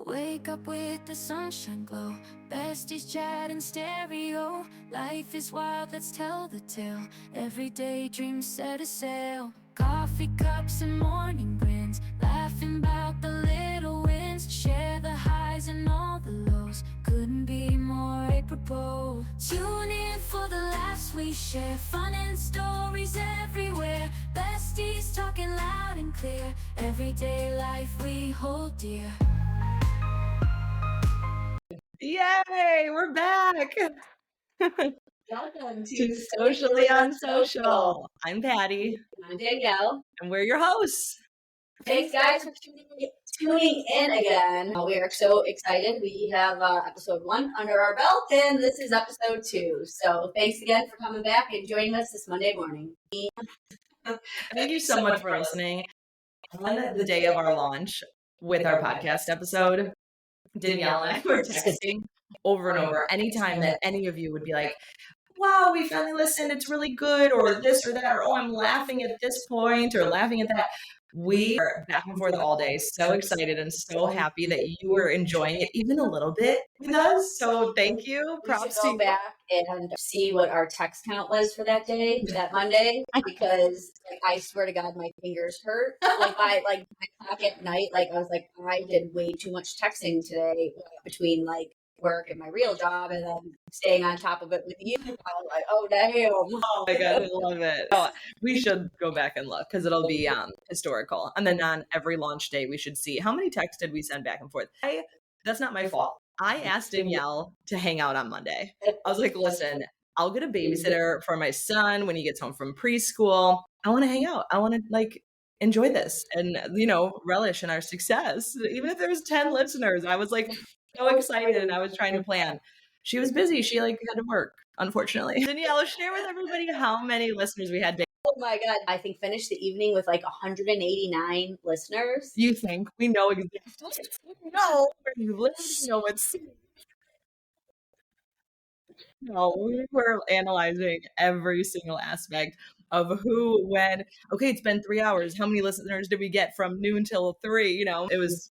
Wake up with the sunshine glow. Besties chat in stereo. Life is wild, let's tell the tale. Everyday dreams set a sail. Coffee cups and morning grins. Laughing about the little wins. Share the highs and all the lows. Couldn't be more apropos. Tune in for the laughs we share. Fun and stories everywhere. Besties talking loud and clear. Everyday life we hold dear. Yay, we're back. Welcome to Socially Unsocial. I'm Patty, I'm Danielle. and we're your hosts. Thanks, guys, for tuning in again. We are so excited. We have episode 1 under our belt, and this is episode 2. So thanks again for coming back and joining us this Monday morning. Thank you so much for listening. On the day of our launch with our podcast episode, Danielle and I were texting over and over anytime that any of you would be like, wow, we finally listened, it's really good, or this or that, or oh, I'm laughing at this point, or laughing at that. We are back and forth all day, so excited and so happy that you were enjoying it even a little bit with us. So thank you. Props to go back and see what our text count was for that day, that Monday, because I swear to God, my fingers hurt. By 9 o'clock at night, I was like, I did way too much texting today between work and my real job, and then staying on top of it with you. I was like, oh damn! Oh my God, I love it. Oh, we should go back and look because it'll be historical. And then on every launch day, we should see how many texts did we send back and forth. That's not my fault. I asked Danielle to hang out on Monday. I was like, listen, I'll get a babysitter for my son when he gets home from preschool. I want to hang out. I want to enjoy this and relish in our success. Even if there's 10 listeners, I was like so excited, and I was trying to plan. She was busy. She had to work, unfortunately. Danielle, share with everybody how many listeners we had. Oh my God. I think finished the evening with 189 listeners. You think we know exactly? No, where you live, know what's. No, we were analyzing every single aspect of who, when. Okay, it's been 3 hours. How many listeners did we get from noon till 3? It was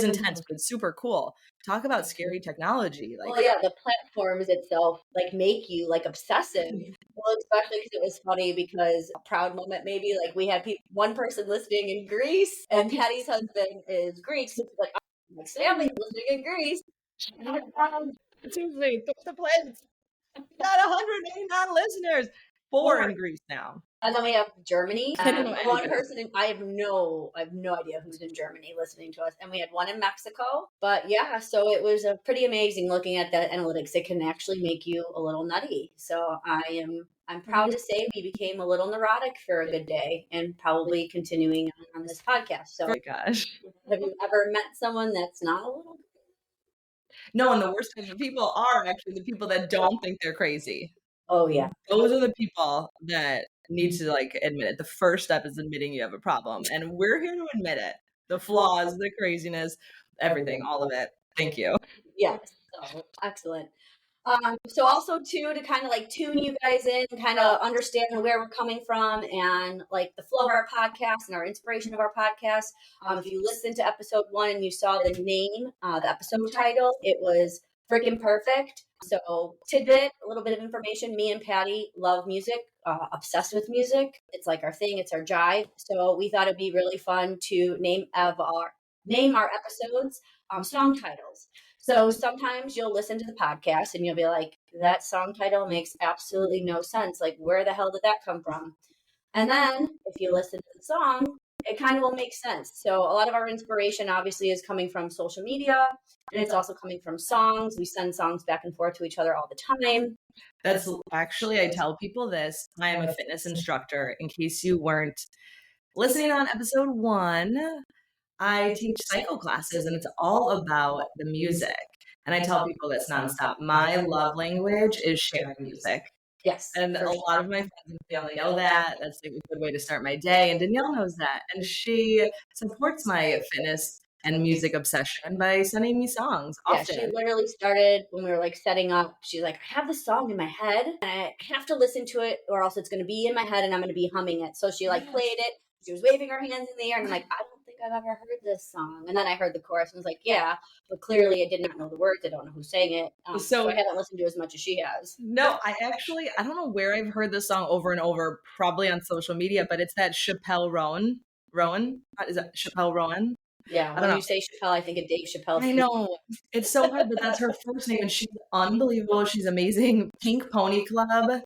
intense, but it's super cool. Talk about scary technology. The platforms itself make you obsessive. Well, especially because it was funny because a proud moment maybe we had one person listening in Greece, and Patty's husband is Greek, so it's my family listening in Greece. Seriously, the planes. Got 189 listeners. 4 in Greece now. And then we have Germany. One person, I have no idea who's in Germany listening to us. And we had one in Mexico. But yeah, so it was pretty amazing looking at that analytics. It can actually make you a little nutty. So I'm proud to say we became a little neurotic for a good day, and probably continuing on this podcast. So, oh my gosh, have you ever met someone that's not a little? No, and the worst type of people are actually the people that don't think they're crazy. Oh yeah, those are the people that need to admit it. The first step is admitting you have a problem, and we're here to admit it. The flaws, the craziness, everything, all of it. Thank you. Yes, so excellent. So also too, to kind of tune you guys in, kind of understand where we're coming from, and the flow of our podcast and our inspiration of our podcast. If you listened to episode 1 and you saw the name, the episode title, it was Freaking Perfect. So tidbit, a little bit of information. Me and Patty love music, obsessed with music. It's our thing. It's our jive. So we thought it'd be really fun to name our episodes song titles. So sometimes you'll listen to the podcast and you'll be like, that song title makes absolutely no sense. Where the hell did that come from? And then if you listen to the song, it kind of will make sense. So a lot of our inspiration obviously is coming from social media, and it's also coming from songs. We send songs back and forth to each other all the time. That's actually, I tell people this. I am a fitness instructor. In case you weren't listening on episode 1, I teach cycle classes, and it's all about the music. And I tell people this nonstop. My love language is sharing music. Yes. And a lot of my friends and family know that. That's a good way to start my day. And Danielle knows that. And she supports my fitness and music obsession by sending me songs often. Yeah, she literally started when we were setting up. She's like, I have this song in my head, and I have to listen to it, or else it's going to be in my head and I'm going to be humming it. So she played it. She was waving her hands in the air, and I'm like, I don't think I've ever heard this song. And then I heard the chorus and was like, yeah, but clearly I did not know the words. I don't know who sang it. So I haven't listened to as much as she has. No, I don't know where I've heard this song over and over, probably on social media, but it's that Chappelle Rowan. Rowan? Is that Chappelle Rowan? Yeah, I don't when know. you say Chappelle, I think of Dave Chappelle. I know. It's so hard, but that's her first name, and she's unbelievable. She's amazing. Pink Pony Club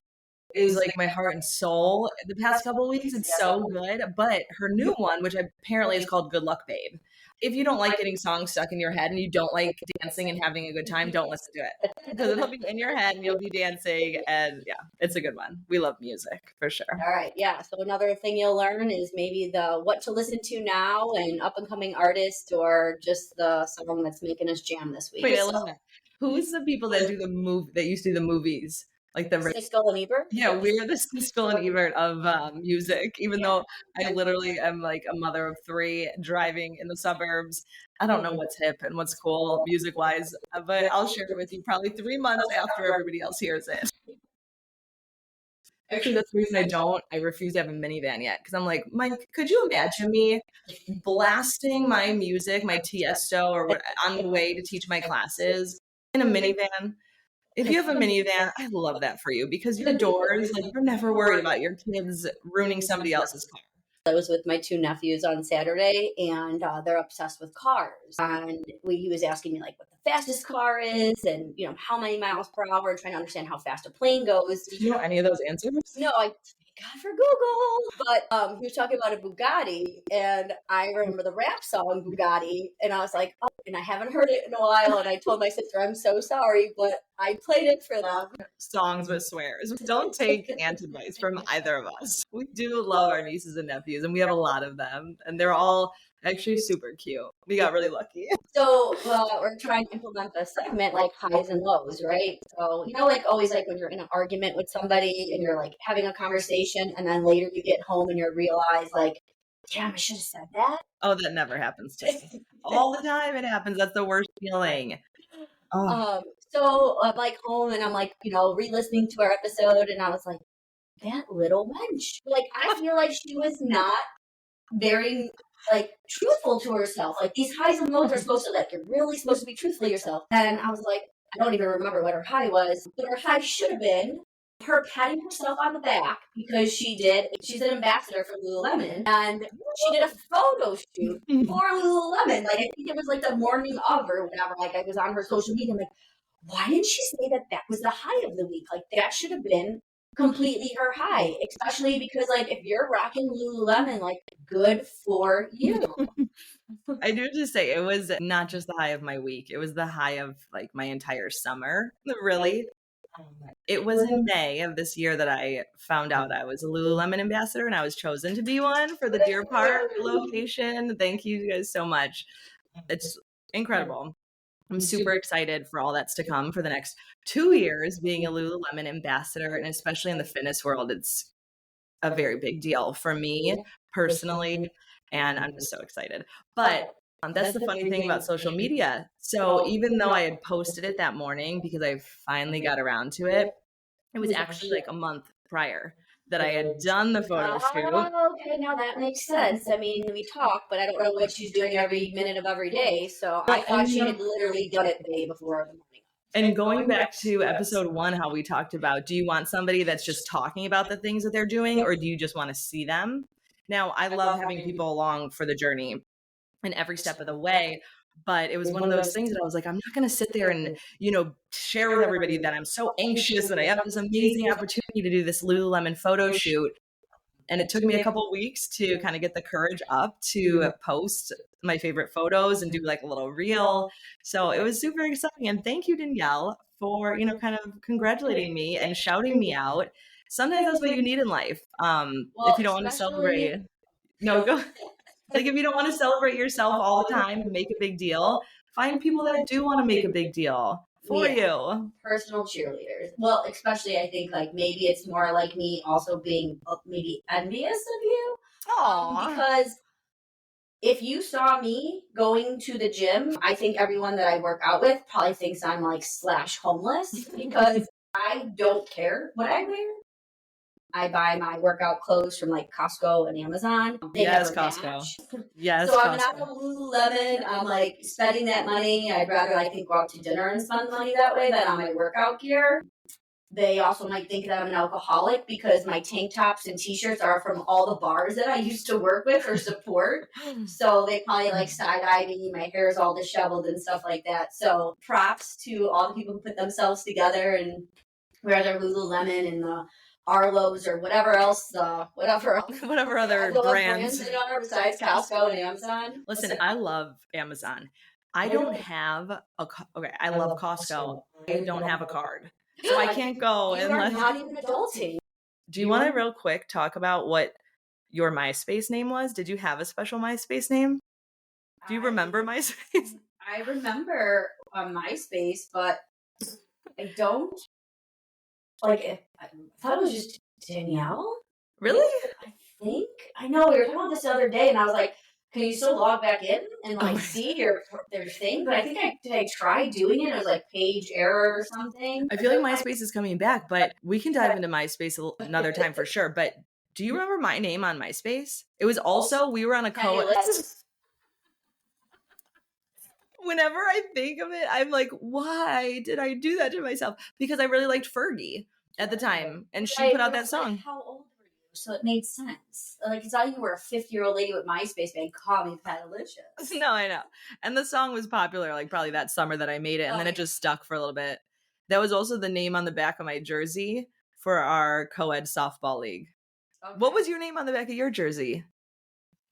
is like my heart and soul. The past couple weeks, it's so good. But her new one, which apparently is called Good Luck Babe. If you don't like getting songs stuck in your head and you don't like dancing and having a good time, don't listen to it. Because it'll be in your head and you'll be dancing. And yeah, it's a good one. We love music for sure. All right. Yeah. So another thing you'll learn is maybe the what to listen to now and up and coming artist or just the song that's making us jam this week. Wait, I love that. Who's the people that do that used to do the movies? Like the Siskel and Ebert? Yeah, we're the Siskel and Ebert of music, even though I literally am like a mother of 3 driving in the suburbs. I don't know what's hip and what's cool music-wise, but I'll share it with you probably 3 months after everybody else hears it. Actually, that's the reason I refuse to have a minivan yet, because I'm like, Mike, could you imagine me blasting my music, my Tiesto, or what, on the way to teach my classes in a minivan? If you have a minivan, I love that for you because your doors, like you're never worried about your kids ruining somebody else's car. I was with my 2 nephews on Saturday, and they're obsessed with cars. And he was asking me like what the fastest car is, and how many miles per hour, and trying to understand how fast a plane goes. Do you know any of those answers? No, thank God for Google. But he was talking about a Bugatti, and I remember the rap song Bugatti, and I was like, oh, and I haven't heard it in a while. And I told my sister, I'm so sorry, but I played it for them. Songs with swears. Don't take advice from either of us. We do love our nieces and nephews, and we have a lot of them, and they're all actually super cute. We got really lucky. So we're trying to implement the segment like highs and lows, right? So like always, like when you're in an argument with somebody and you're like having a conversation, and then later you get home and you realize like, damn, I should have said that. Oh, that never happens to me. All the time it happens. That's the worst feeling. Oh. So I'm like home and I'm like, re-listening to our episode, and I was like, that little wench. Like, I feel like she was not very like truthful to herself. Like these highs and lows are supposed to you're really supposed to be truthful to yourself. And I was like, I don't even remember what her high was, but her high should have been her patting herself on the back because she's an ambassador for Lululemon, and she did a photo shoot for Lululemon. Like I think it was like the morning of or whatever. Like I was on her social media. I'm like, why didn't she say that was the high of the week? Like that should have been completely her high, especially because like if you're rocking Lululemon, like good for you. I do just say it was not just the high of my week, it was the high of like my entire summer. Really, it was in May of this year that I found out I was a Lululemon ambassador, and I was chosen to be one for the Deer Park location. Thank you guys so much. It's incredible. I'm super excited for all that's to come for the next 2 years being a Lululemon ambassador, and especially in the fitness world, it's a very big deal for me personally, and I'm just so excited. But that's the funny thing about social media. So even though I had posted it that morning because I finally got around to it, it was actually like a month prior that I had done the photo shoot. Oh, okay, now that makes sense. I mean, we talk, but I don't know what she's doing every minute of every day. So I thought she had literally done it the day before the morning. And going back to episode 1, how we talked about, do you want somebody that's just talking about the things that they're doing, or do you just want to see them? Now, I love having people along for the journey and every step of the way. But it was one of those things that I was like, I'm not going to sit there and, share with everybody that I'm so anxious that I have this amazing opportunity to do this Lululemon photo shoot. And it took me a couple of weeks to kind of get the courage up to post my favorite photos and do like a little reel. So it was super exciting. And thank you, Danielle, for, kind of congratulating me and shouting me out. Sometimes that's what you need in life. If you don't want to celebrate, go. Like if you don't want to celebrate yourself all the time and make a big deal, find people that do want to make a big deal for you. Personal cheerleaders. Well, especially I think like maybe it's more like me also being maybe envious of you. Because if you saw me going to the gym, I think everyone that I work out with probably thinks I'm like / homeless because I don't care what I wear. I buy my workout clothes from like Costco and Amazon. They Yes, never Costco. match. Yes, So I'm not a Costco. Lululemon. I'm like spending that money. I'd rather I think go out to dinner and spend money that way than on my workout gear. They also might think that I'm an alcoholic because my tank tops and t-shirts are from all the bars that I used to work with or support. So they probably like side-eye me. My hair is all disheveled and stuff like that. So props to all the people who put themselves together and wear their Lululemon and the Arlo's or whatever else, whatever other brands there are besides Costco and Amazon. Listen, I love Amazon. I don't have okay, I love Costco. I don't have a card. So I can't go You unless are not even adulting. Do you want to real quick talk about what your MySpace name was? Did you have a special MySpace name? Do you remember MySpace? I remember MySpace, but I don't like. I thought it was just Danielle. Really? I think I know we were talking about this the other day, and I was like, "Can you still log back in and like see their thing?" But I think I tried doing it. It was like page error or something. I feel like MySpace is coming back, but we can dive into MySpace another time for sure. But do you remember my name on MySpace? It was also we were on a Whenever I think of it, I'm like, why did I do that to myself? Because I really liked Fergie at the time, and she put out that song. How old were you? So it made sense. Like, it's not you were a 50-year-old lady with MySpace being call me Patalicious. No, I know. And the song was popular, like probably that summer that I made it, and then it just stuck for a little bit. That was also the name on the back of my jersey for our co-ed softball league. Okay. What was your name on the back of your jersey?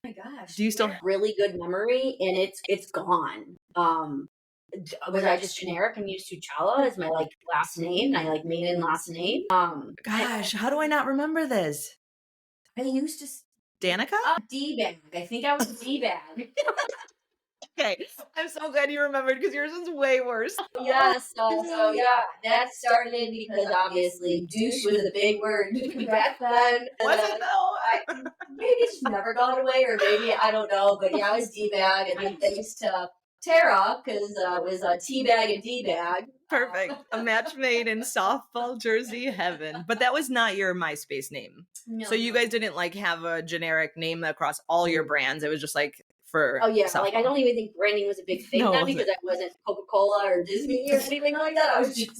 Oh my gosh. Do you still have really good memory? And it's gone. Was I just generic and used Suchala as my like last name? My like maiden last name. Gosh, how do I not remember this? I used to Danica? D-bag. I think I was a D-bag. Okay, I'm so glad you remembered because yours is way worse. Yeah, so yeah, that started because obviously douche was a big word back then. Was it though? Maybe it's never gone away, or maybe I don't know. But yeah, I was D-bag, and then thanks to Tara because it was a T-bag and D-bag. Perfect. A match made in softball jersey heaven. But that was not your MySpace name. No, so you guys didn't like have a generic name across all your brands. It was just like for softball. Like I don't even think branding was a big thing then because I wasn't Coca-Cola or Disney or anything like that. I was just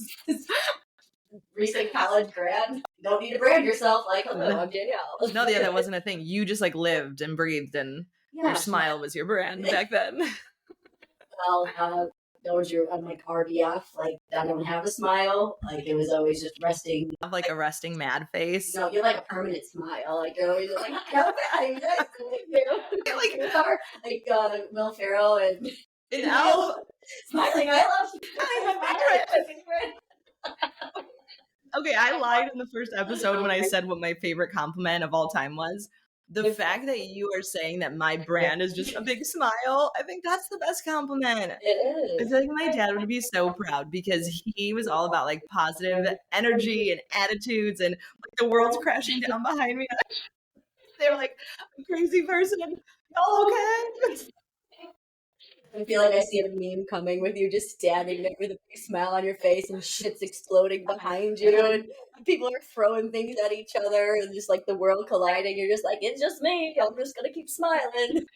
recent college grad. You don't need to brand yourself like, hello, I'm Danielle. No, yeah, that wasn't a thing. You just like lived and breathed and your smile was your brand back then. Well, I'm like RBF, like I don't have a smile. Like it was always just resting. Like a resting mad face. No, you're like a permanent smile. Like you're always like, like Will Ferrell and Elf. Smiling, I love you. Okay, I lied in the first episode when I said what my favorite compliment of all time was. The fact that you are saying that my brand is just a big smile, I think that's the best compliment. It is. I feel like my dad would be so proud because he was all about like positive energy and attitudes and like the world's crashing down behind me. They were like, a crazy person. Y'all okay? I feel like I see a meme coming with you just standing there with a big smile on your face and shit's exploding behind you and people are throwing things at each other and just like the world colliding. You're just like, it's just me. I'm just going to keep smiling.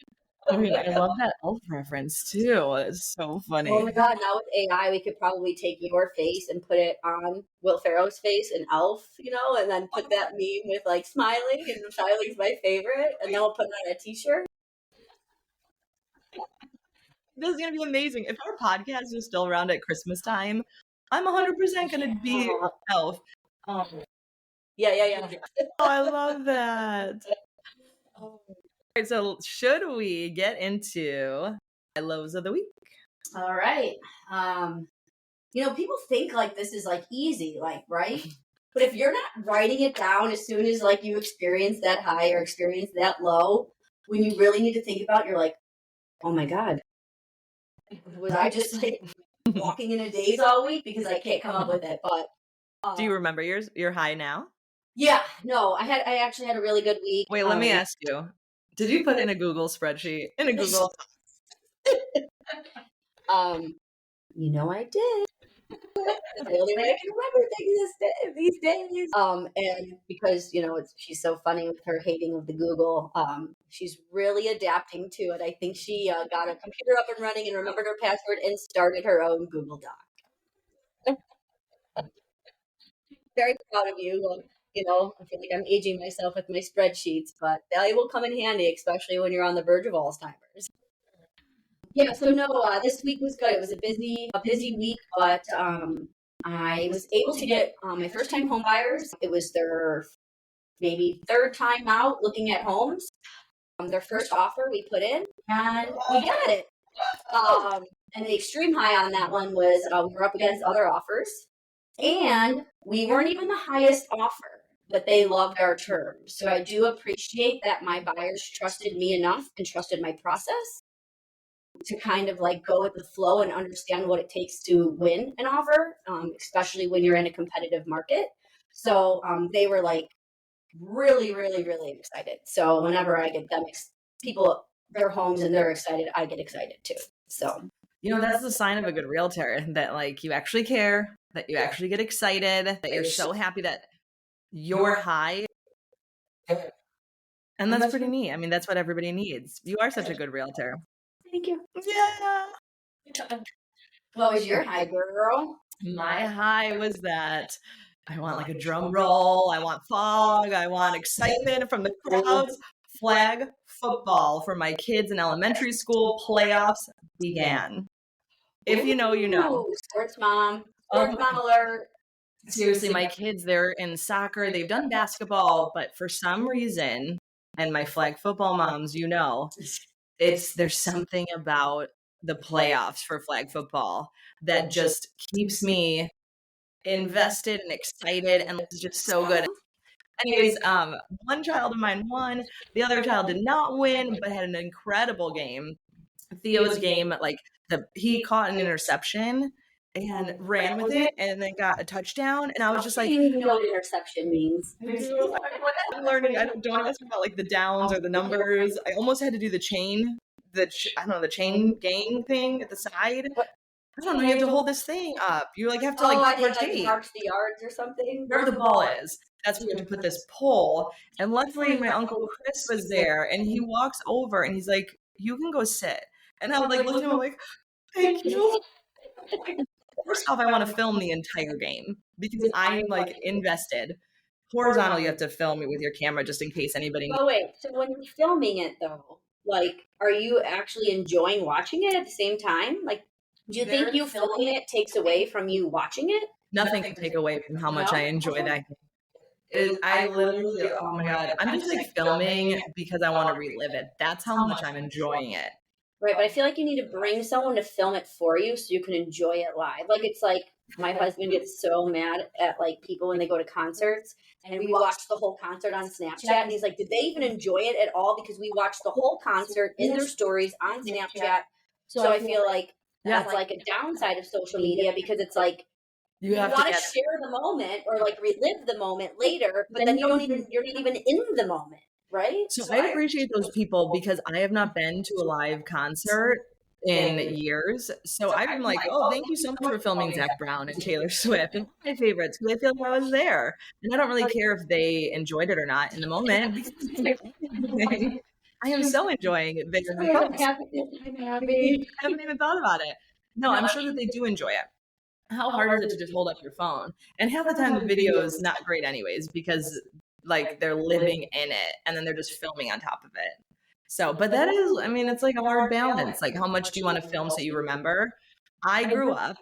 I mean, I love that Elf reference too. It's so funny. Oh my God. Now with AI, we could probably take your face and put it on Will Ferrell's face and Elf, and then put that meme with like smiling and smiling's my favorite. And then we'll put it on a t-shirt. This is going to be amazing. If our podcast is still around at Christmas time, I'm 100% going to be Elf. Yeah. Oh, I love that. All right, so should we get into my lows of the week? All right. People think like this is like easy, like, right? But if you're not writing it down as soon as like you experience that high or experience that low, when you really need to think about it, you're like, oh my God. Was I just like walking in a daze all week because I can't come up with it? But do you remember your high now? Yeah, no, I actually had a really good week. Wait, let me ask you. Did you put in a Google spreadsheet? In a Google? I did. That's the only way I can remember things these days. And because she's so funny with her hating of the Google, she's really adapting to it. I think she got a computer up and running and remembered her password and started her own Google Doc. Very proud of you. I feel like I'm aging myself with my spreadsheets, but they will come in handy, especially when you're on the verge of Alzheimer's. Yeah, so no, this week was good. It was a busy week, but I was able to get my first time home buyers. It was their maybe third time out looking at homes. Their first offer we put in, and we got it. And the extreme high on that one was we were up against other offers, and we weren't even the highest offer, but they loved our terms. So I do appreciate that my buyers trusted me enough and trusted my process to kind of like go with the flow and understand what it takes to win an offer, especially when you're in a competitive market. So they were like really, really, really excited. So whenever I get them, people, their homes and they're excited, I get excited too. So, that's the sign of a good realtor, that like you actually care, that you actually get excited, that you're so happy that you're high. And that's pretty neat. I mean, that's what everybody needs. You are such a good realtor. Thank you. Yeah. What was your high, girl? My high was that I want like a drum roll. I want fog. I want excitement from the crowds. Flag football for my kids in elementary school. Playoffs began. If you know, you know. Sports mom. Sports mom alert. Seriously, my kids, they're in soccer. They've done basketball, but for some reason, and my flag football moms, there's something about the playoffs for flag football that just keeps me invested and excited, and it's just so good. Anyways, one child of mine won. The other child did not win, but had an incredible game. Theo's game, he caught an interception and ran with it and then got a touchdown. And I was just like, you know what interception means. I'm learning. I don't ask about like the downs or the numbers. I almost had to do the chain, the chain gang thing at the side. I don't know. You have to hold this thing up. You have to rotate. Marks the yards or something. Where the ball is. That's where you have to put this pole. And luckily, my Uncle Chris was there, and he walks over and he's like, "You can go sit." And I would look at him. I'm like, "Thank you." First off, I want to film the entire game because I'm invested. Horizontal, you have to film it with your camera just in case anybody. Oh wait, so when you're filming it though, are you actually enjoying watching it at the same time? Do you think you filming it takes away from you watching it? Nothing can take away from how much I enjoy that game. I literally, oh my God, I'm just filming because I want to relive it. That's how much I'm enjoying it. Right, but I feel like you need to bring someone to film it for you so you can enjoy it live. It's like my husband gets so mad at people when they go to concerts, and we watch the whole concert on Snapchat, and he's like, did they even enjoy it at all? Because we watched the whole concert in their stories on Snapchat. So I feel like that's a downside of social media, because it's you want to share the moment or relive the moment later, but then you're not even in the moment. Right. So I appreciate those people because I have not been to a live concert in years. So I'm like, oh, thank you so much for filming Zac Brown and Taylor Swift and my favorites, because I feel like I was there. And I don't really care if they enjoyed it or not in the moment. I am so enjoying it. I'm happy. I haven't even thought about it. No, I'm sure that they do enjoy it. How hard is it to just hold up your phone? And half the time the video is not great anyways, because they're living in it and then they're just filming on top of it. So, but that is, it's a hard balance. How much do you want to film so you remember? I grew up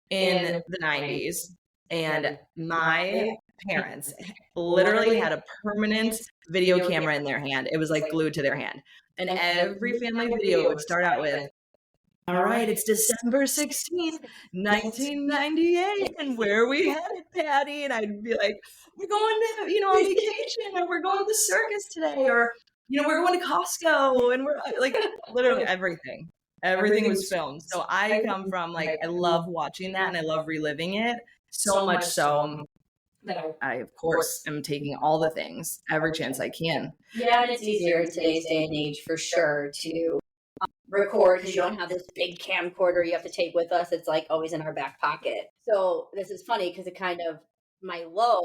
in the 90s, and my parents literally had a permanent video camera in their hand. It was glued to their hand. And every family video would start out with, "All right, it's December 16th, 1998, and where are we headed, Patty?" And I'd be like, "We're going to, on vacation, or we're going to the circus today, or, we're going to Costco," and we're literally everything. Everything was filmed. So I come from I love watching that and I love reliving it so much so that I, of course, am taking all the things every chance I can. Yeah, and it's easier in today's day and age for sure to record because you don't have this big camcorder you have to take with us. It's like always in our back pocket. So this is funny because it kind of, my low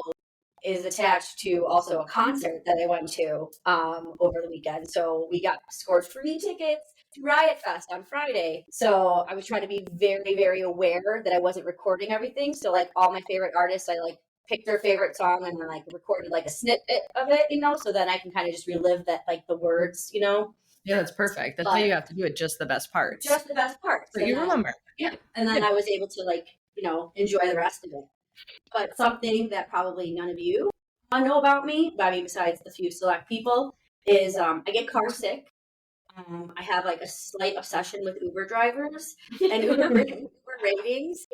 is attached to also a concert that I went to over the weekend. So we got scored free tickets to Riot Fest on Friday. So I was trying to be very, very aware that I wasn't recording everything. So like all my favorite artists, I like picked their favorite song and then like recorded like a snippet of it, so then I can kind of just relive that, like the words, Yeah, that's perfect. That's how you have to do it. Just the best parts. Just the best parts. So you remember. Yeah. And then I was able to like, enjoy the rest of it. But something that probably none of you know about me, besides the few select people, is I get car sick. I have like a slight obsession with Uber drivers and Uber ratings.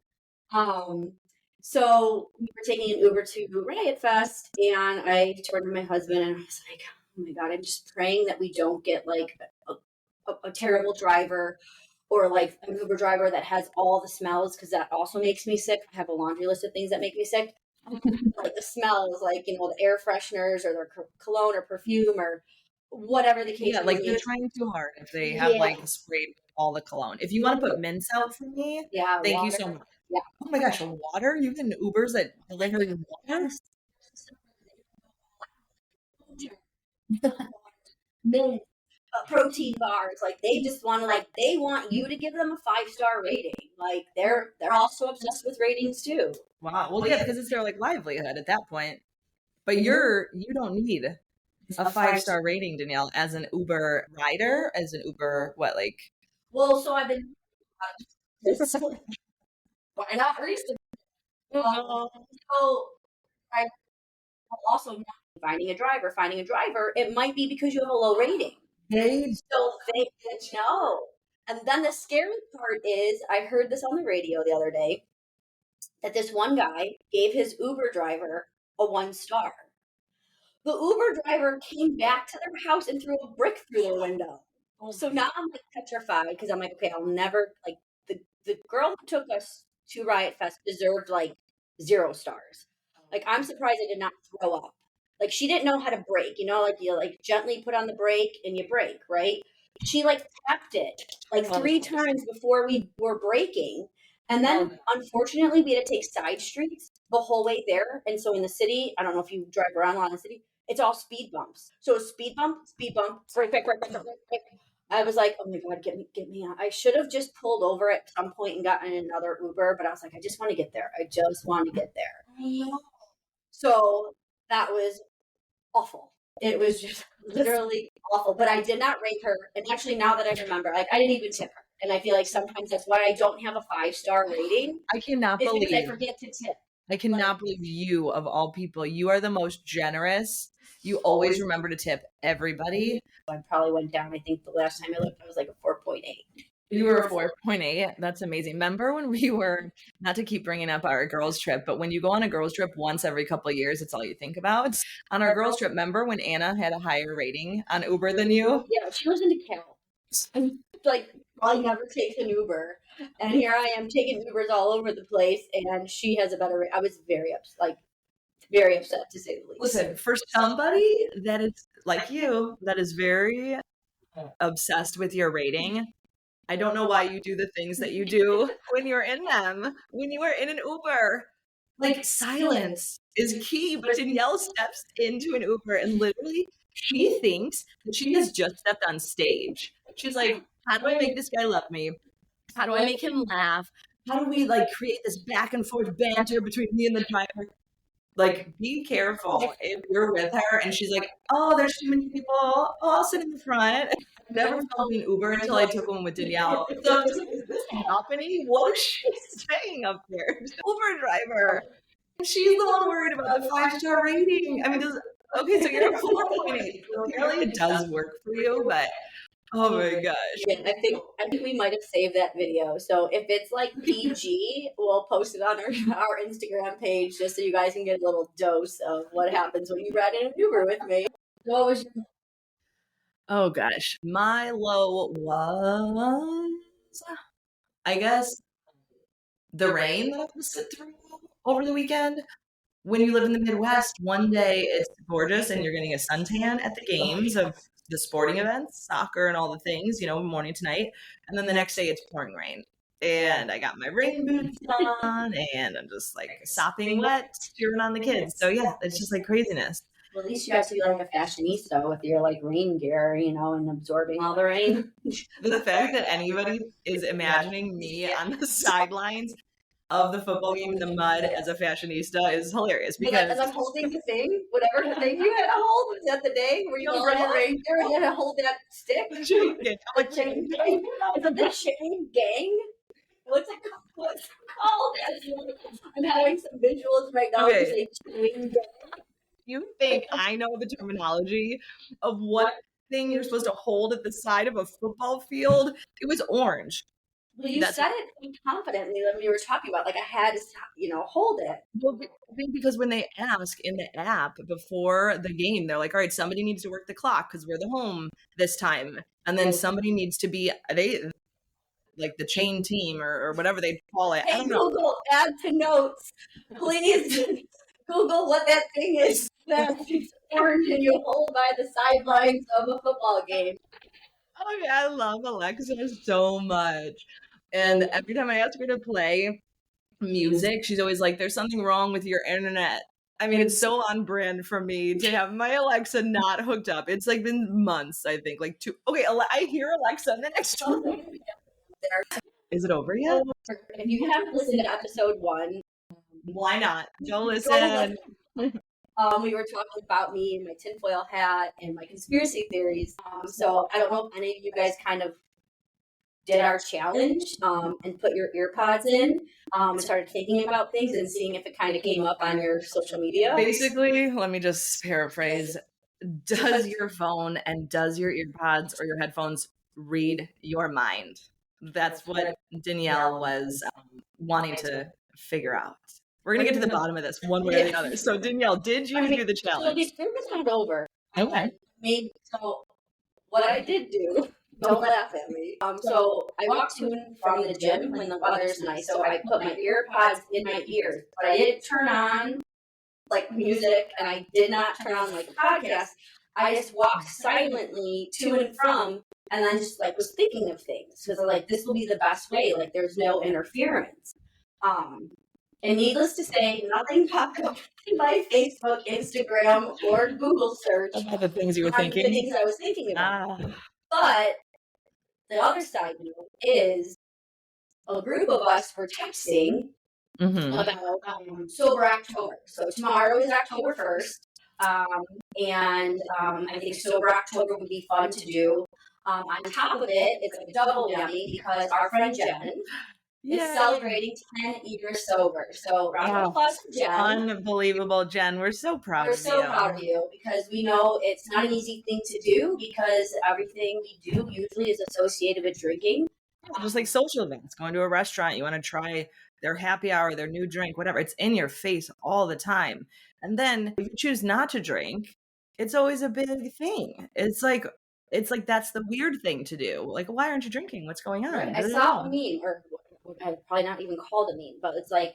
So we were taking an Uber to Riot Fest, and I turned to my husband and I was like, "Oh my god, I'm just praying that we don't get like a terrible driver." Or like an Uber driver that has all the smells, because that also makes me sick. I have a laundry list of things that make me sick. Like the smells, like, the air fresheners or their cologne or perfume or whatever the case. Yeah, like they're trying too hard if they have like sprayed all the cologne. If you want to put mints out for me, thank you so much. Yeah. Oh my gosh, water? You can Ubers that deliver you water? Mint. Protein bars, like they just want to, they want you to give them a 5-star rating. Like they're also obsessed with ratings too. Wow. Well, yeah, because it's their like livelihood at that point. But you don't need a 5-star rating, Danielle, as an Uber rider, as an Uber Well, so I've been why not recently? So I also finding a driver. It might be because you have a low rating. They know. And then the scary part is, I heard this on the radio the other day, that this one guy gave his Uber driver a 1-star. The Uber driver came back to their house and threw a brick through their window. So now I'm like petrified because I'm like, okay, I'll never, the girl who took us to Riot Fest deserved like 0 stars. Like, I'm surprised I did not throw up. Like, she didn't know how to brake, like you like gently put on the brake and you brake, right? She like tapped it like 3 times before we were braking. And then unfortunately we had to take side streets the whole way there. And so in the city, I don't know if you drive around a lot in the city, it's all speed bumps. So speed bump, right. I was like, oh my god, get me out. I should have just pulled over at some point and gotten another Uber, but I was like, I just want to get there. So that was awful. It was just literally awful. But I did not rate her. And actually, now that I remember, I didn't even tip her. And I feel like sometimes that's why I don't have a 5-star rating. I cannot believe because I forget to tip. I cannot believe you, of all people, you are the most generous. You always remember to tip everybody. I probably went down. I think the last time I looked, I was like a 4.8. You were a 4.8. That's amazing. Remember when we were, not to keep bringing up our girls trip, but when you go on a girls trip once every couple of years, it's all you think about. On our girls trip, remember when Anna had a higher rating on Uber than you? Yeah, she was into Cal. Like, probably never takes an Uber. And here I am taking Ubers all over the place, and she has a better rate. I was very upset to say the least. Listen, for somebody that is like you, that is very obsessed with your rating, I don't know why you do the things that you do when you're in them, when you are in an Uber. Like, silence is key, but Danielle steps into an Uber and literally she thinks that she has just stepped on stage. She's like, how do I make this guy love me? How do I make him laugh? How do we create this back and forth banter between me and the driver? Like, be careful if you're with her and she's like, oh, there's too many people. Oh, I'll sit in the front. I've never felt an Uber until I took one with Danielle. So is this happening? What is she saying up there? Uber driver. She's the one worried about the 5-star rating. I mean, okay, so you're a 4.8. So apparently it does work for you, but oh my gosh. Yeah, I think we might have saved that video. So if it's like PG, we'll post it on our Instagram page just so you guys can get a little dose of what happens when you ride in an Uber with me. What was your... Oh gosh. My low was, I guess, the rain that I had to sit through over the weekend. When you live in the Midwest, one day it's gorgeous and you're getting a suntan at the games of the sporting events, soccer and all the things, morning to night. And then the next day it's pouring rain. And I got my rain boots on and I'm just like sopping wet, cheering on the kids. So yeah, it's just like craziness. Well, at least you got to be like a fashionista with your like rain gear, and absorbing all the rain. The fact that anybody is imagining me on the sidelines of the football game in the mud as a fashionista is hilarious because as I'm holding the thing, whatever thing you had to hold, was that the day where you were in the rain gear and you had to hold that stick? the chain gang. I'm like, Chain gang. Is it the chain gang? What's it called? I'm having some visuals right now. Okay. Say chain gang. You think I know the terminology of what thing you're supposed to hold at the side of a football field? It was orange. Well, you said it confidently when we were talking about, like, I had to, hold it. Well, I think because when they ask in the app before the game, they're like, all right, somebody needs to work the clock because we're the home this time. And then somebody needs to be, like the chain team or whatever they call it. Hey, I don't know. Google, add to notes. Please Google what that thing is that's orange and you hold by the sidelines of a football game. Oh, yeah, I love Alexa so much. And every time I ask her to play music, she's always like, there's something wrong with your internet. I mean, it's so on brand for me to have my Alexa not hooked up. It's like been months, I think. Like 2. Okay, I hear Alexa in the next room. Is it over yet? If you haven't listened to episode 1, why not? Go listen. We were talking about me and my tinfoil hat and my conspiracy theories. So I don't know if any of you guys kind of did our challenge and put your ear pods in and started thinking about things and seeing if it kind of came up on your social media. Basically, let me just paraphrase. Does your phone and does your ear pods or your headphones read your mind? That's what Danielle was wanting to figure out. We're going to get to the bottom of this one way or the other. So, Danielle, did you do the challenge? So the experiment is not over. Okay. So what I did do, don't laugh at me. So I walked to and from the gym when the weather's nice. So I put my ear pods in my ears. But I didn't turn on like music and I did not turn on like a podcast. I just walked silently to and from and then just like was thinking of things. Because like this will be the best way. Like there's no interference. And needless to say, nothing popped up in my Facebook, Instagram, or Google search. About the things you were thinking. The things I was thinking about. But the other side note is a group of us were texting about Sober October. So tomorrow is October 1st. And I think Sober October would be fun to do. On top of it, it's a double whammy because our friend Jen is celebrating 10 years sober. So round of applause for Jen. Unbelievable, Jen. We're so proud of you. We're so proud of you because we know it's not an easy thing to do because everything we do usually is associated with drinking. Just like social events, going to a restaurant, you want to try their happy hour, their new drink, whatever. It's in your face all the time. And then if you choose not to drink, it's always a big thing. It's like that's the weird thing to do. Like, why aren't you drinking? What's going on? Right. I saw a meme, or I'd probably not even called a meme, but it's like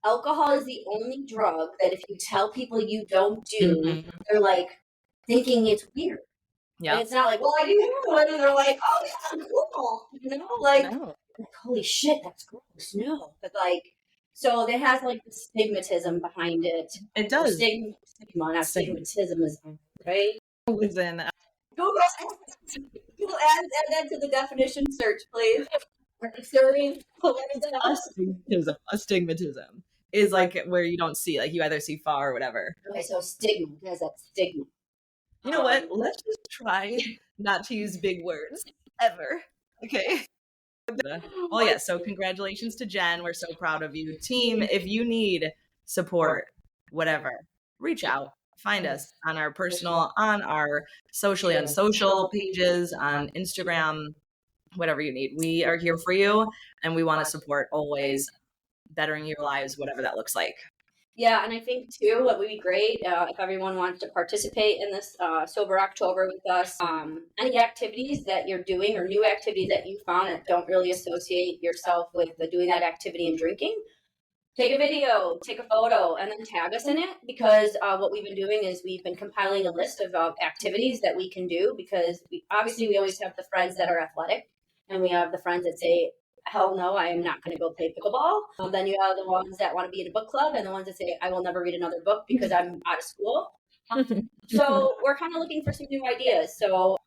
alcohol is the only drug that if you tell people you don't do, they're like thinking it's weird. Yeah. And it's not like, well, I do heroin, and they're like, oh, yeah, cool. Like, holy shit, that's gross. No. But like, so it has like the stigmatism behind it. It does. Stigma, not stigmatism is right. Listen. Google add that to the definition search, please. Astigmatism is like where you don't see, like you either see far or whatever. Okay, so stigma, has that stigma. You know what? Let's just try not to use big words ever. Okay. Well, yeah, so congratulations to Jen. We're so proud of you. Team, if you need support, whatever, reach out. Find us on our personal, on our on social pages, on Instagram, whatever you need. We are here for you, and we want to support always bettering your lives, whatever that looks like. Yeah, and I think, too, what would be great if everyone wants to participate in this Sober October with us. Any activities that you're doing or new activities that you found that don't really associate yourself with doing that activity and drinking, take a video, take a photo, and then tag us in it, because what we've been doing is we've been compiling a list of activities that we can do, because we always have the friends that are athletic, and we have the friends that say, hell no, I am not going to go play pickleball. Then you have the ones that want to be in a book club, and the ones that say, I will never read another book because I'm out of school. So we're kind of looking for some new ideas. So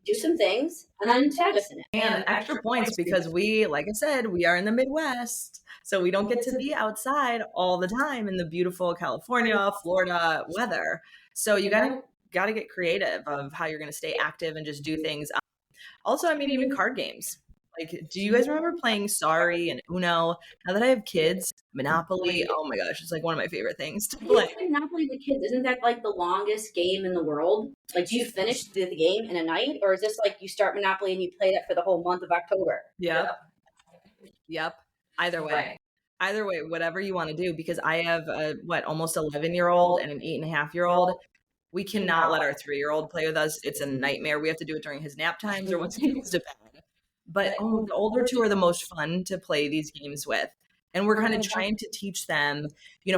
do some things and then tag us in it. And extra points because we, like I said, we are in the Midwest. So we don't get to be outside all the time in the beautiful California, Florida weather. So you gotta get creative of how you're gonna stay active and just do things. Also, I mean, even card games. Like, do you guys remember playing Sorry and Uno? Now that I have kids, Monopoly, oh my gosh, it's like one of my favorite things to play. Monopoly with kids, isn't that like the longest game in the world? Like, do you finish the game in a night, or is this like you start Monopoly and you play that for the whole month of October? Yep. Either way, whatever you want to do, because I have a almost 11-year-old and an 8.5-year-old. We cannot let our 3-year-old play with us. It's a nightmare. We have to do it during his nap times or once he goes to bed. But the older two are the most fun to play these games with. And we're kind of trying to teach them,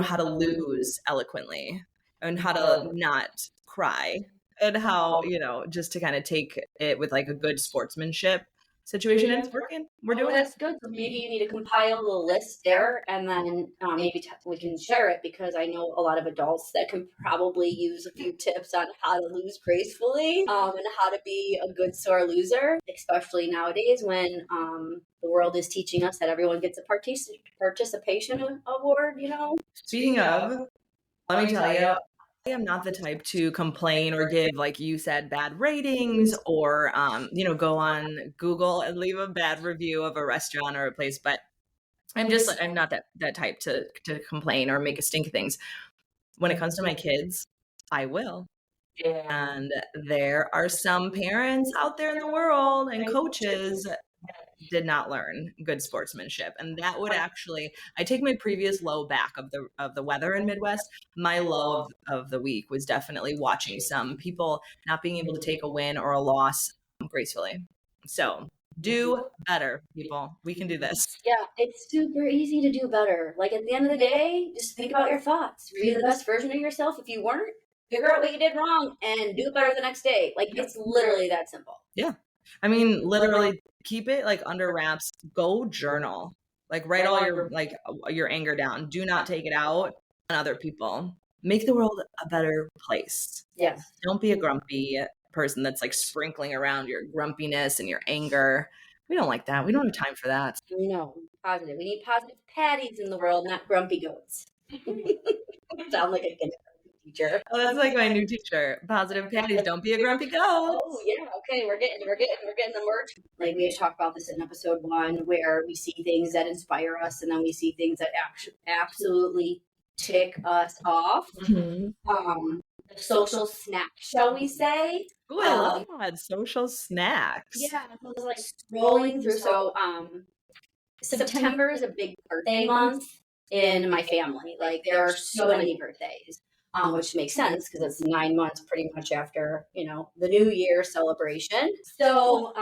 how to lose eloquently and how to not cry and how, just to kind of take it with like a good sportsmanship situation. And it's working. We're doing That's good. So maybe you need to compile the list there, and then maybe we can share it, because I know a lot of adults that can probably use a few tips on how to lose gracefully, and how to be a good sore loser, especially nowadays when the world is teaching us that everyone gets a participation award. Speaking of, let me tell you, I am not the type to complain or give, like you said, bad ratings or, go on Google and leave a bad review of a restaurant or a place. But I'm not that type to complain or make a stink of things. When it comes to my kids, I will. And there are some parents out there in the world and coaches did not learn good sportsmanship, and that would I take my previous low back of the weather in Midwest. My low of the week was definitely watching some people not being able to take a win or a loss gracefully. So do better, people. We can do this. Yeah, it's super easy to do better. Like, at the end of the day, just think about your thoughts. Be the best version of yourself. If you weren't, figure out what you did wrong and do it better the next day. Like, it's literally that simple. Yeah. I mean, literally keep it like under wraps. Go journal. Like, write all your anger down. Do not take it out on other people. Make the world a better place. Yes. Don't be a grumpy person that's like sprinkling around your grumpiness and your anger. We don't like that. We don't have time for that. No, positive. We need positive patties in the world, not grumpy goats. Sound like a kindergarten teacher. Oh, that's like my new teacher. Positive patties. Don't be a grumpy goat. Oh yeah, okay. We're getting the merch. Like, we had talked about this in episode 1, where we see things that inspire us, and then we see things that absolutely tick us off. Mm-hmm. Social snack, shall we say? Ooh, I love that. Social snacks. Yeah, I was like scrolling through. So September is a big birthday month in my family. Like, there are so many birthdays, which makes sense because it's 9 months pretty much after, the New Year celebration. So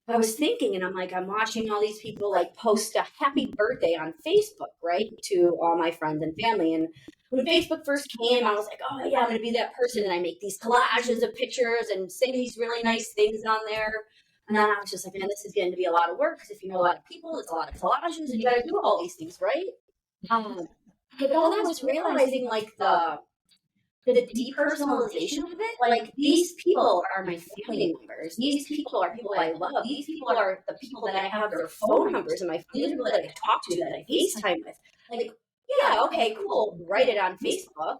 I was thinking, and I'm watching all these people like post a happy birthday on Facebook, right, to all my friends and family. And when Facebook first came, I was like, oh yeah, I'm going to be that person. And I make these collages of pictures and say these really nice things on there. And then I was just like, man, this is going to be a lot of work, because if you know a lot of people, it's a lot of collages, and you got to do all these things, right? But then I was realizing, like, the depersonalization of it. Like, these people are my family members. These people are people I love. These people are the people that I have their phone numbers in my phone. These are people that I talk to, that I FaceTime with. Like, yeah, okay, cool. Write it on Facebook.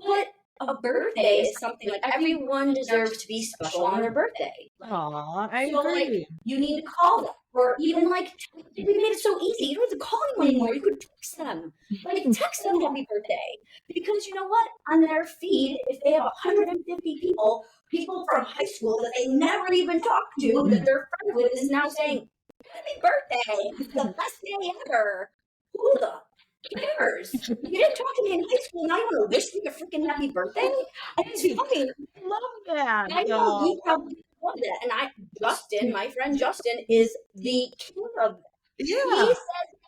But a birthday is something like everyone deserves to be special on their birthday. Aw, I agree. Like, you need to call them. Or even, like, we made it so easy. You don't have to call anyone anymore. You could text them. Like, text them happy birthday. Because you know what? On their feed, if they have 150 people from high school that they never even talked to, that they're friends with, is now saying, happy birthday. It's the best day ever. Who the cares? You didn't talk to me in high school, now you want to wish me a freaking happy birthday? It's funny. I love that. I know, you probably love that. And my friend Justin, is the king of that. Yeah. He says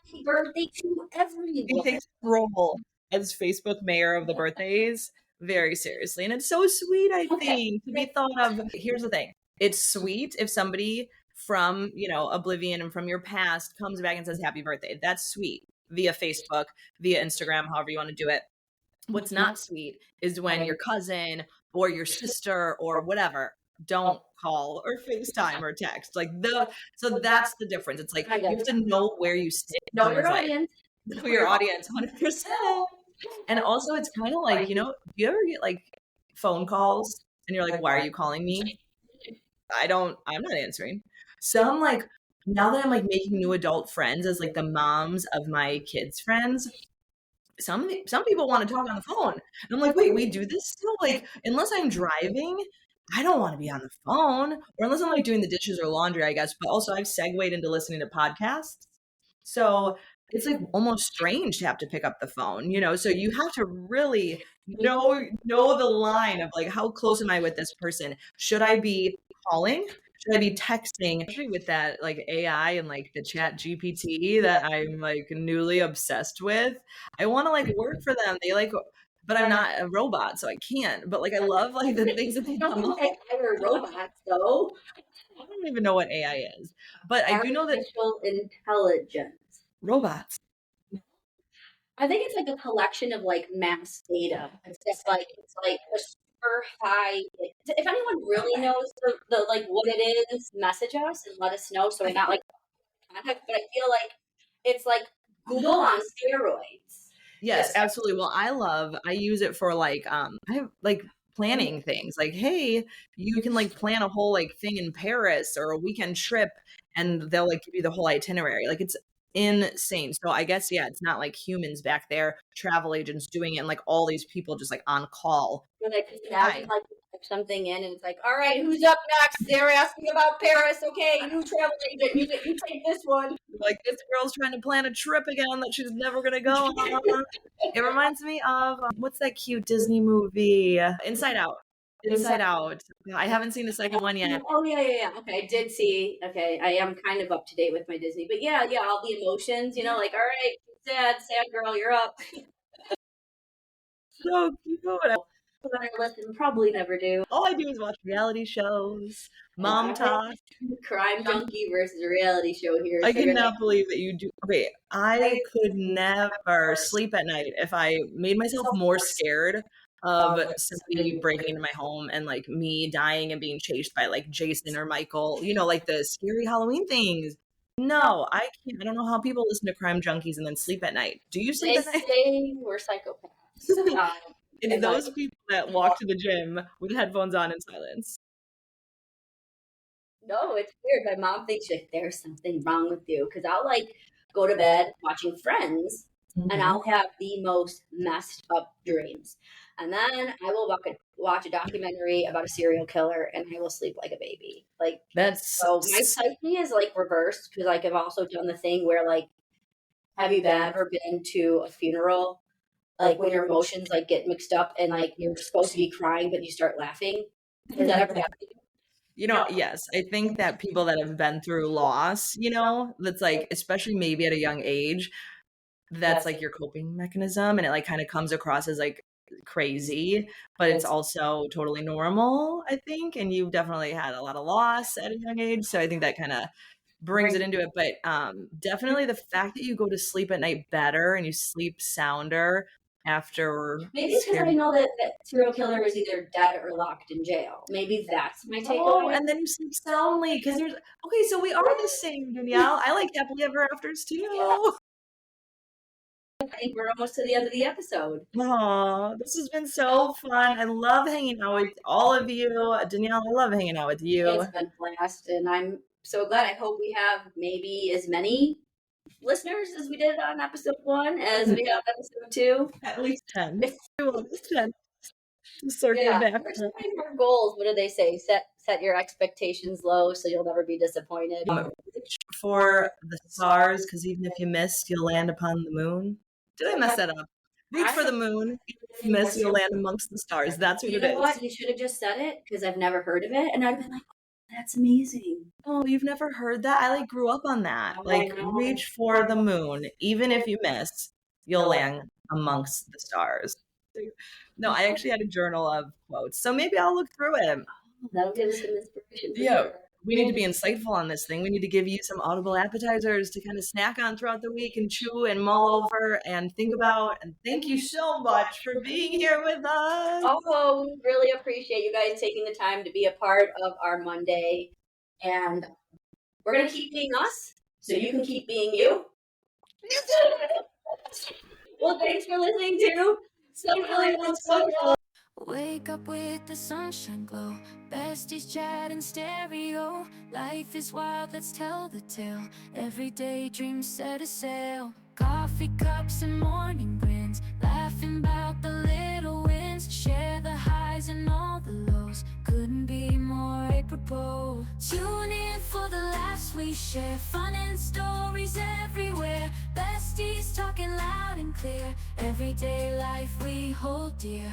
happy birthday to He everyone. takes a role as Facebook mayor of the birthdays very seriously. And it's so sweet, I think, to be thought of. Here's the thing. It's sweet if somebody from, Oblivion and from your past comes back and says happy birthday. That's sweet via Facebook, via Instagram, however you want to do it. What's not sweet is when your cousin or your sister or whatever don't call or FaceTime or text. So that's the difference. It's like you have to know where you stand. Know your audience. Know your audience 100%. And also it's kind of like, do you ever get like phone calls and you're like, why are you calling me? I'm not answering. So I'm like, now that I'm like making new adult friends as like the moms of my kids' friends, some people want to talk on the phone. And I'm like, wait, we do this still? Like, unless I'm driving, I don't want to be on the phone. Or unless I'm like doing the dishes or laundry, I guess. But also I've segued into listening to podcasts. So it's like almost strange to have to pick up the phone, so you have to really know the line of like, how close am I with this person? Should I be calling? Should I be texting? Especially with that like AI and like the chat GPT that I'm like newly obsessed with. I want to like work for them. But I'm not a robot, so I can't. But like I love like the things that they come up with. They're robots, though. I don't even know what AI is, but I do know that Artificial intelligence. robots. I think it's like a collection of like mass data. It's like a super high. If anyone really knows the like what it is, message us and let us know. So we're not like contact. But I feel like it's like Google on steroids. Yes, absolutely. Well, I use it for like I have like planning things. Like, hey, you can like plan a whole like thing in Paris or a weekend trip, and they'll like give you the whole itinerary. Like it's insane. So I guess it's not like humans back there, travel agents doing it, and like all these people just like on call. Like type something in, and it's like, all right, who's up next? They're asking about Paris. Okay, you travel agent, you take this one. Like this girl's trying to plan a trip again that she's never gonna go on. It reminds me of what's that cute Disney movie? Inside Out. Inside Out. I haven't seen the second one yet. Oh yeah. Okay, I did see. Okay, I am kind of up to date with my Disney, but yeah, all the emotions. Like, all right, sad girl, you're up. So cute. Listen, probably never do. All I do is watch reality shows, mom talk. Crime junkie versus reality show here. I cannot believe that you do. Okay, I could never sleep at night if I made myself more scared of somebody breaking into my home and like me dying and being chased by like Jason or Michael, like the scary Halloween things. No, I can't. I don't know how people listen to crime junkies and then sleep at night. Do you sleep at night? They say we're psychopaths. It's those people that walk to the gym with headphones on in silence. No, it's weird. My mom thinks like there's something wrong with you because I'll like go to bed watching Friends and I'll have the most messed up dreams. And then I will watch a documentary about a serial killer and I will sleep like a baby. Like so my psyche is like reversed because like I've also done the thing where like, have you ever been to a funeral? Like when your emotions like get mixed up and like you're supposed to be crying but you start laughing. Has that ever happened to you? Yes. I think that people that have been through loss, that's like, especially maybe at a young age, that's like your coping mechanism. And it like kind of comes across as like crazy, but it's also totally normal, I think. And you've definitely had a lot of loss at a young age. So I think that kind of brings it into it. But definitely the fact that you go to sleep at night better and you sleep sounder after. Maybe it's because I know that serial killer is either dead or locked in jail. Maybe that's my takeaway. And then you sleep soundly because there's okay. So we are the same, Danielle. I like happily ever afters too. Yeah. I think we're almost to the end of the episode. Oh, this has been so fun. I love hanging out with all of you, Danielle. I love hanging out with you. It's been a blast, and I'm so glad. I hope we have maybe as many listeners as we did on episode 1 as we have episode 2. At least 10. At least 10. Circle back. Our goals. What do they say? Set your expectations low so you'll never be disappointed. Reach for the stars because even if you miss, you'll land upon the moon. Did I mess that up? Reach for the moon. If you miss, you'll land amongst the stars. That's what it is. What? You should have just said it because I've never heard of it, and I'd been like, That's amazing. Oh, you've never heard that? I like grew up on that. Oh, Like, I know. reach for the moon. Even if you miss, you'll land amongst the stars. No, I actually had a journal of quotes, so maybe I'll look through it. That'll give us some inspiration. For Yeah, sure. we need to be insightful on this thing. We need to give you some audible appetizers to kind of snack on throughout the week and chew and mull over and think about. And thank you so much for being here with us. Oh, we really appreciate you guys taking the time to be a part of our Monday. And we're going to keep being us so you can keep being you. Well, thanks for listening to Simply Unspoken. Wake up with the sunshine glow. Besties chat in stereo. Life is wild, let's tell the tale. Everyday dreams set a sail. Coffee cups and morning grins. Laughing about the little wins. Share the highs and all the lows. Couldn't be more apropos. Tune in for the laughs we share. Fun and stories everywhere. Besties talking loud and clear. Everyday life we hold dear.